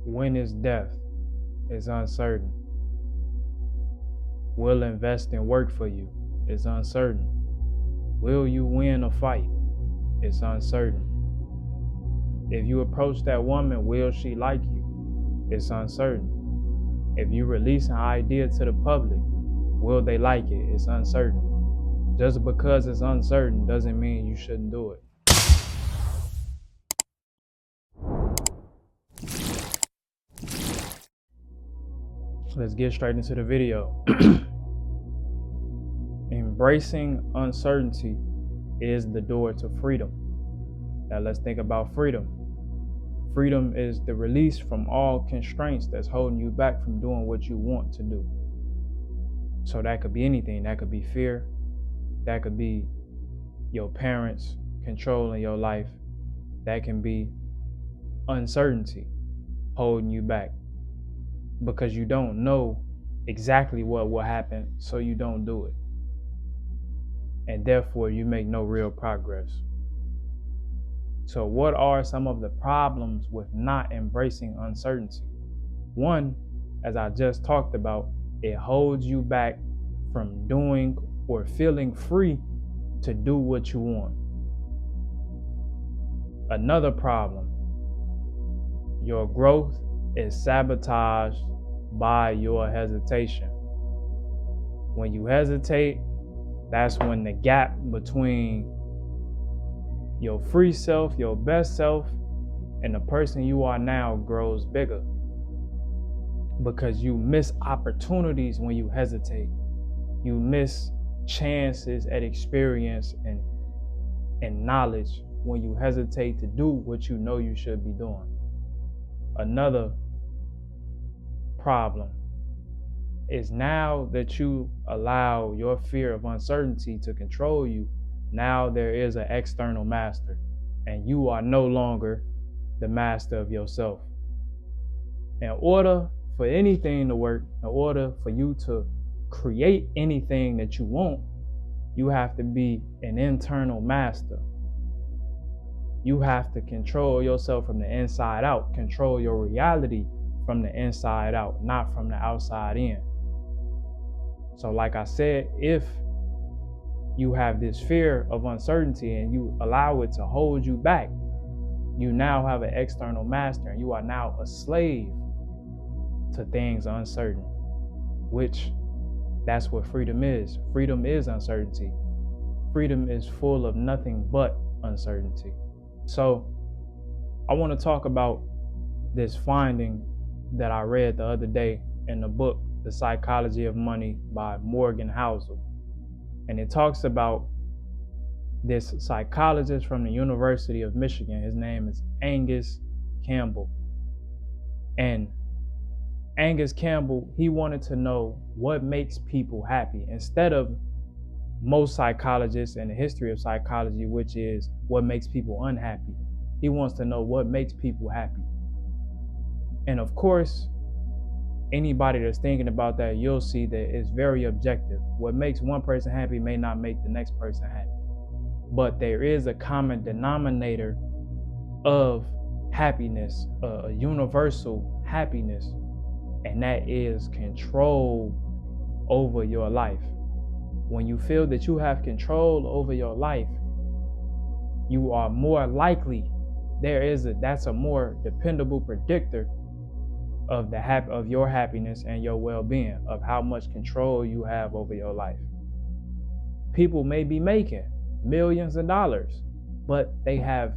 When is death? It's uncertain. Will investing work for you? It's uncertain. Will you win a fight? It's uncertain. If you approach that woman, will she like you? It's uncertain. If you release an idea to the public, will they like it? It's uncertain. Just because it's uncertain doesn't mean you shouldn't do it. Let's get straight into the video. Embracing uncertainty is the door to freedom. Now let's think about freedom. Freedom is the release from all constraints that's holding you back from doing what you want to do. So that could be anything. That could be fear. That could be your parents controlling your life. That can be uncertainty holding you back because you don't know exactly what will happen, so you don't do it. And therefore, you make no real progress. So what are some of the problems with not embracing uncertainty? One, as I just talked about, it holds you back from doing or feeling free to do what you want. Another problem, your growth is sabotaged by your hesitation. When you hesitate, that's when the gap between your free self, your best self, and the person you are now grows bigger. Because you miss opportunities when you hesitate. You miss chances at experience and knowledge when you hesitate to do what you know you should be doing. Another problem is now that you allow your fear of uncertainty to control you, now there is an external master, and you are no longer the master of yourself. In order for anything to work, in order for you to create anything that you want, you have to be an internal master. You have to control yourself from the inside out, control your reality from the inside out, not from the outside in. So like I said, if you have this fear of uncertainty and you allow it to hold you back, you now have an external master and you are now a slave to things uncertain, which that's what freedom is. Freedom is uncertainty. Freedom is full of nothing but uncertainty. So I want to talk about this finding that I read the other day in the book, The Psychology of Money by Morgan Housel. And it talks about this psychologist from the University of Michigan. His name is Angus Campbell. And Angus Campbell, he wanted to know what makes people happy instead of most psychologists in the history of psychology, which is what makes people unhappy. He wants to know what makes people happy. And of course, anybody that's thinking about that, you'll see that it's very objective. What makes one person happy may not make the next person happy. But there is a common denominator of happiness, a universal happiness, and that is control over your life. When you feel that you have control over your life, you are more likely, that's a more dependable predictor of of your happiness and your well-being, of how much control you have over your life. People may be making millions of dollars, but they have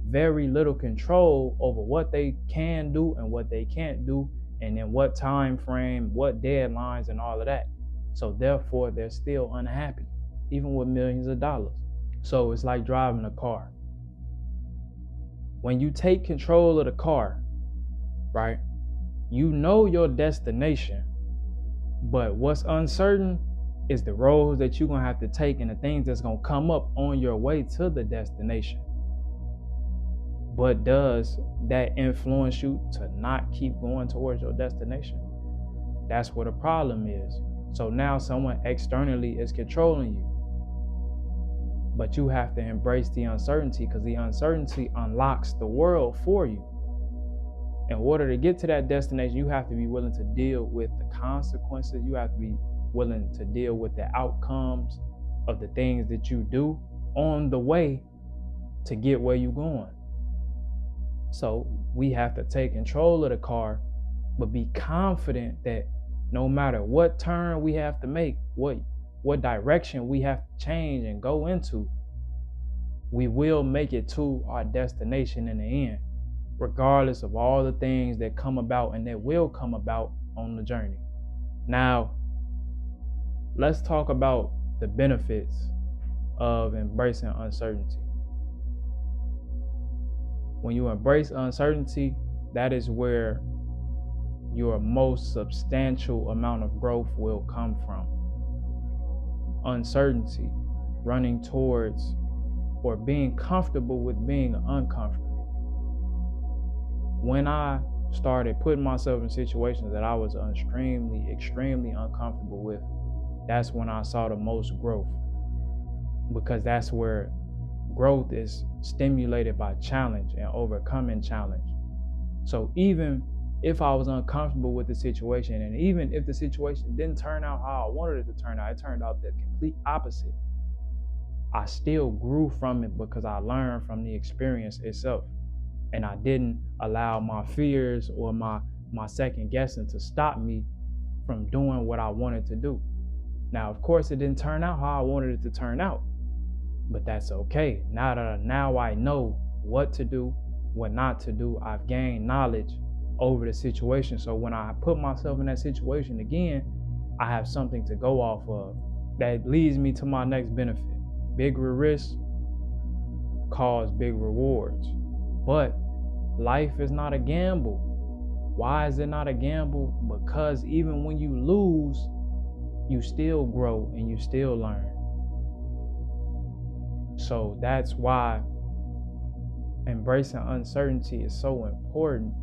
very little control over what they can do and what they can't do, and in what time frame, what deadlines, and all of that. So therefore, they're still unhappy, even with millions of dollars. So it's like driving a car. When you take control of the car, right, you know your destination, but what's uncertain is the roads that you're going to have to take and the things that's going to come up on your way to the destination. But does that influence you to not keep going towards your destination? That's what a problem is. So now someone externally is controlling you. But you have to embrace the uncertainty, because the uncertainty unlocks the world for you. In order to get to that destination, you have to be willing to deal with the consequences. You have to be willing to deal with the outcomes of the things that you do on the way to get where you're going. So we have to take control of the car, but be confident that no matter what turn we have to make, what direction we have to change and go into, we will make it to our destination in the end, regardless of all the things that come about and that will come about on the journey. Now, let's talk about the benefits of embracing uncertainty. When you embrace uncertainty, that is where your most substantial amount of growth will come from. Uncertainty, running towards or being comfortable with being uncomfortable. When I started putting myself in situations that I was extremely uncomfortable with, that's when I saw the most growth, because that's where growth is stimulated by challenge and overcoming challenge. So even if I was uncomfortable with the situation, and even if the situation didn't turn out how I wanted it to turn out, it turned out the complete opposite, I still grew from it because I learned from the experience itself. And I didn't allow my fears or my second guessing to stop me from doing what I wanted to do. Now, of course, it didn't turn out how I wanted it to turn out, but that's okay. Now I know what to do, what not to do. I've gained knowledge over the situation. So when I put myself in that situation again, I have something to go off of that leads me to my next benefit. Bigger risks cause big rewards. But life is not a gamble. Why is it not a gamble? Because even when you lose, you still grow and you still learn. So that's why embracing uncertainty is so important,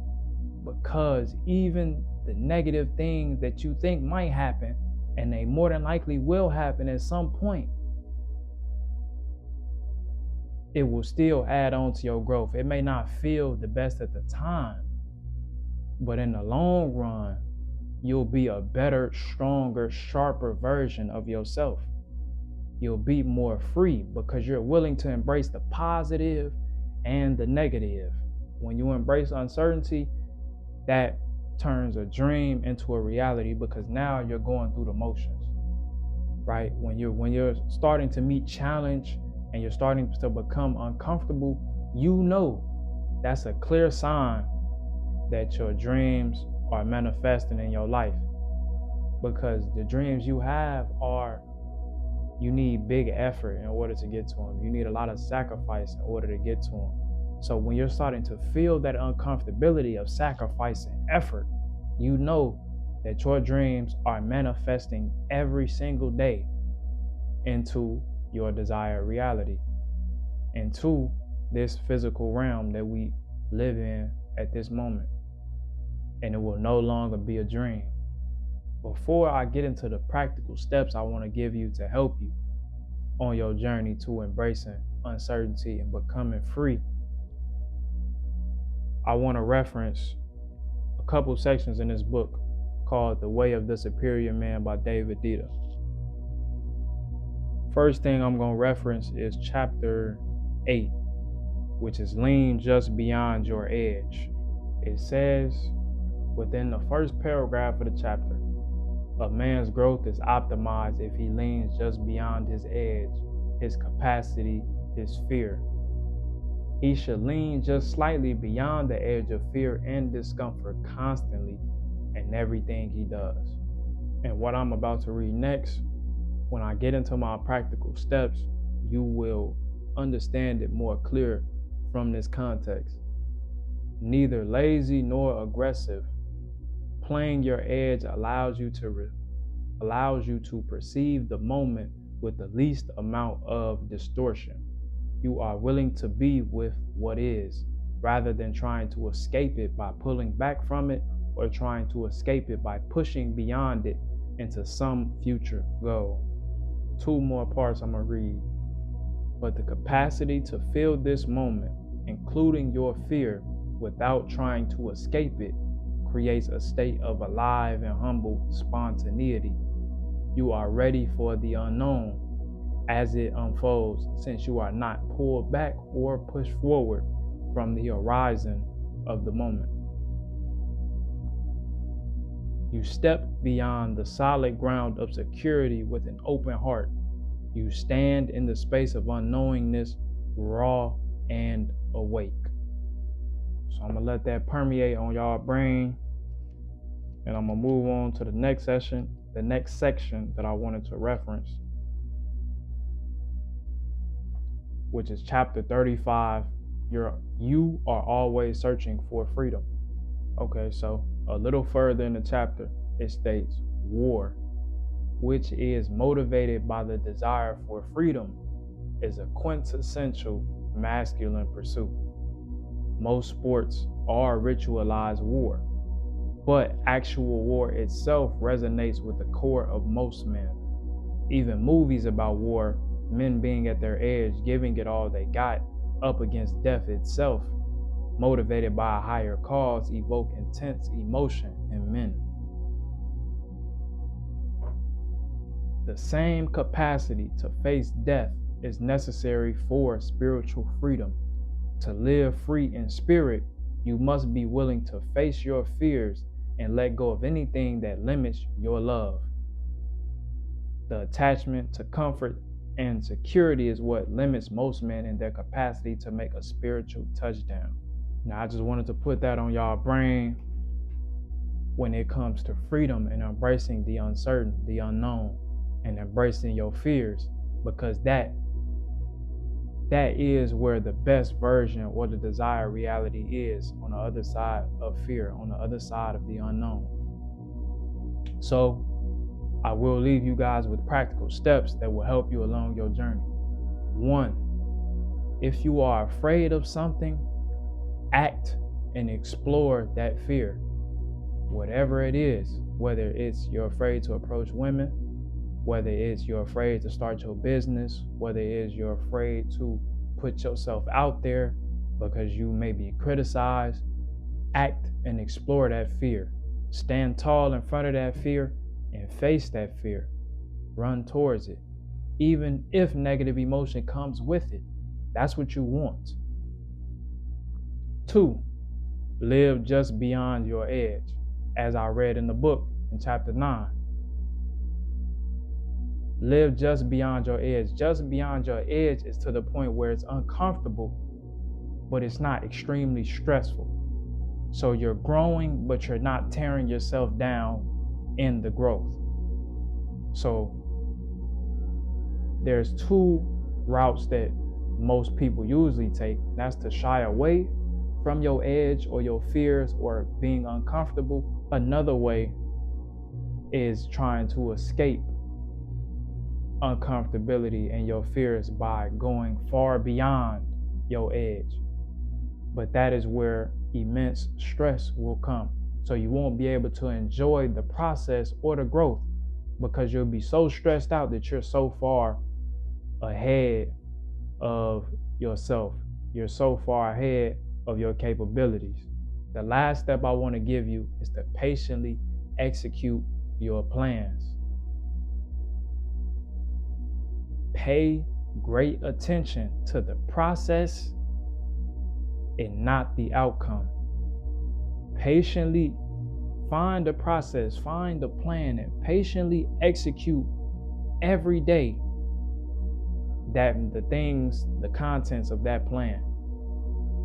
because even the negative things that you think might happen, and they more than likely will happen at some point, it will still add on to your growth. It may not feel the best at the time, but in the long run, you'll be a better, stronger, sharper version of yourself. You'll be more free because you're willing to embrace the positive and the negative. When you embrace uncertainty, that turns a dream into a reality, because now you're going through the motions, right? When you're starting to meet challenge and you're starting to become uncomfortable, you know that's a clear sign that your dreams are manifesting in your life, because the dreams you have you need big effort in order to get to them. You need a lot of sacrifice in order to get to them. So when you're starting to feel that uncomfortability of sacrifice and effort, you know that your dreams are manifesting every single day into your desired reality, into this physical realm that we live in at this moment. And it will no longer be a dream. Before I get into the practical steps I want to give you to help you on your journey to embracing uncertainty and becoming free, I want to reference a couple sections in this book called The Way of the Superior Man by David Deida. First thing I'm going to reference is chapter 8, which is Lean Just Beyond Your Edge. It says within the first paragraph of the chapter, a man's growth is optimized if he leans just beyond his edge, his capacity, his fear. He should lean just slightly beyond the edge of fear and discomfort constantly in everything he does. And what I'm about to read next, when I get into my practical steps, you will understand it more clear from this context. Neither lazy nor aggressive, playing your edge allows you to perceive the moment with the least amount of distortion. You are willing to be with what is, rather than trying to escape it by pulling back from it, or trying to escape it by pushing beyond it into some future goal. 2 more parts I'm going to read. But the capacity to feel this moment, including your fear, without trying to escape it creates a state of alive and humble spontaneity. You are ready for the unknown as it unfolds, since you are not pulled back or pushed forward from the horizon of the moment. You step beyond the solid ground of security with an open heart. You stand in the space of unknowingness, raw and awake. So I'm gonna let that permeate on y'all brain, and I'm gonna move on to the next section that I wanted to reference, which is chapter 35. You are always searching for freedom. Okay, so a little further in the chapter, it states war, which is motivated by the desire for freedom, is a quintessential masculine pursuit. Most sports are ritualized war, but actual war itself resonates with the core of most men. Even movies about war, men being at their edge, giving it all they got, up against death itself, motivated by a higher cause, evoke intense emotion in men. The same capacity to face death is necessary for spiritual freedom. To live free in spirit, you must be willing to face your fears and let go of anything that limits your love. The attachment to comfort and security is what limits most men in their capacity to make a spiritual touchdown. Now, I just wanted to put that on y'all brain when it comes to freedom and embracing the uncertain, the unknown, and embracing your fears, because that is where the best version or the desired reality is, on the other side of fear, on the other side of the unknown. So I will leave you guys with practical steps that will help you along your journey. 1, if you are afraid of something, act and explore that fear. Whatever it is, whether it's you're afraid to approach women, whether it's you're afraid to start your business, whether it is you're afraid to put yourself out there because you may be criticized, act and explore that fear. Stand tall in front of that fear and face that fear. Run towards it. Even if negative emotion comes with it, that's what you want. 2, live just beyond your edge, as I read in the book in chapter 9. Live just beyond your edge. Just beyond your edge is to the point where it's uncomfortable, but it's not extremely stressful. So you're growing, but you're not tearing yourself down in the growth. So there's 2 routes that most people usually take. That's to shy away from your edge or your fears or being uncomfortable. Another way is trying to escape uncomfortability and your fears by going far beyond your edge. But that is where immense stress will come. So you won't be able to enjoy the process or the growth because you'll be so stressed out that you're so far ahead of yourself. You're so far ahead of your capabilities. The last step I want to give you is to patiently execute your plans. Pay great attention to the process and not the outcome. Patiently find the process, find the plan, and patiently execute every day the contents of that plan.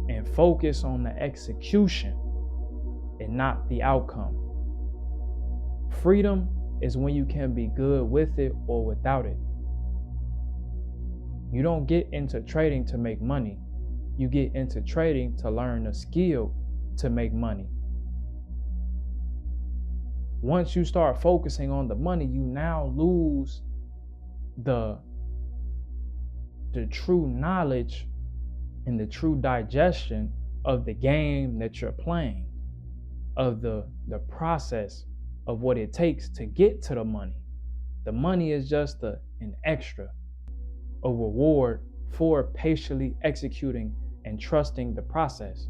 And focus on the execution and not the outcome. Freedom is when you can be good with it or without it. You don't get into trading to make money. You get into trading to learn a skill to make money. Once you start focusing on the money, you now lose the true knowledge and the true digestion of the game that you're playing, of the process of what it takes to get to the money. The money is just an extra, a reward for patiently executing and trusting the process.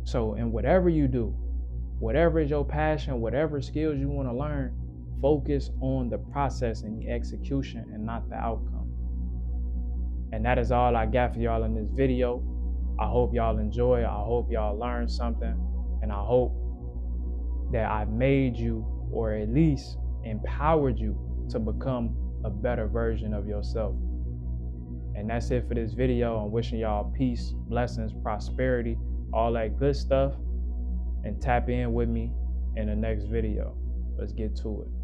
So in whatever you do, whatever is your passion, whatever skills you want to learn, focus on the process and the execution and not the outcome. And that is all I got for y'all in this video. I hope y'all enjoy. I hope y'all learned something. And I hope that I made you, or at least empowered you, to become a better version of yourself. And that's it for this video. I'm wishing y'all peace, blessings, prosperity, all that good stuff. And tap in with me in the next video. Let's get to it.